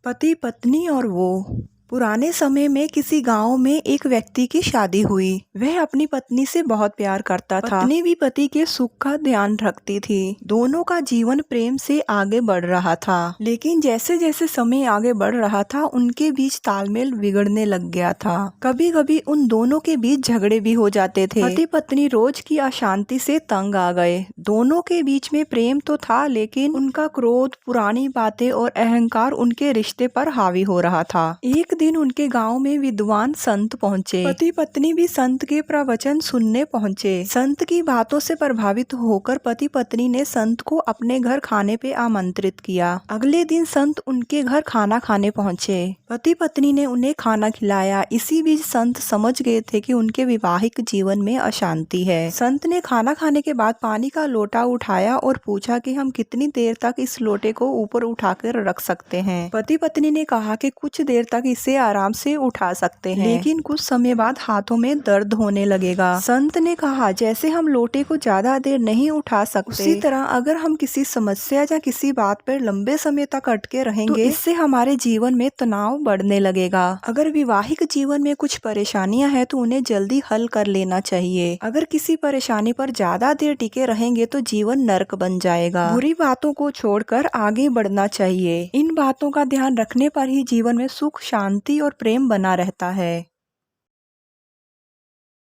पति पत्नी और वो। पुराने समय में किसी गांव में एक व्यक्ति की शादी हुई। वह अपनी पत्नी से बहुत प्यार करता था। पत्नी भी पति के सुख का ध्यान रखती थी। दोनों का जीवन प्रेम से आगे बढ़ रहा था। लेकिन जैसे जैसे समय आगे बढ़ रहा था उनके बीच तालमेल बिगड़ने लग गया था। कभी कभी उन दोनों के बीच झगड़े भी हो जाते थे। पति पत्नी रोज की अशांति से तंग आ गए। दोनों के बीच में प्रेम तो था लेकिन उनका क्रोध, पुरानी बातें और अहंकार उनके रिश्ते पर हावी हो रहा था। एक दिन उनके गांव में विद्वान संत पहुंचे। पति पत्नी भी संत के प्रवचन सुनने पहुंचे। संत की बातों से प्रभावित होकर पति पत्नी ने संत को अपने घर खाने पे आमंत्रित किया। अगले दिन संत उनके घर खाना खाने पहुंचे। पति पत्नी ने उन्हें खाना खिलाया। इसी बीच संत समझ गए थे कि उनके वैवाहिक जीवन में अशांति है। संत ने खाना खाने के बाद पानी का लोटा उठाया और पूछा कि हम कितनी देर तक इस लोटे को ऊपर उठाकर रख सकते हैं। पति पत्नी ने कहा कि कुछ देर तक इसे आराम से उठा सकते हैं, लेकिन कुछ समय बाद हाथों में दर्द होने लगेगा। संत ने कहा, जैसे हम लोटे को ज्यादा देर नहीं उठा सकते, उसी तरह अगर हम किसी समस्या या किसी बात पर लंबे समय तक अटके रहेंगे तो इससे हमारे जीवन में तनाव बढ़ने लगेगा। अगर वैवाहिक जीवन में कुछ परेशानियां हैं तो उन्हें जल्दी हल कर लेना चाहिए। अगर किसी परेशानी पर ज्यादा देर टिके रहेंगे तो जीवन नर्क बन जाएगा। बुरी बातों को छोड़कर आगे बढ़ना चाहिए। इन बातों का ध्यान रखने पर ही जीवन में सुख, शांति और प्रेम बना रहता है।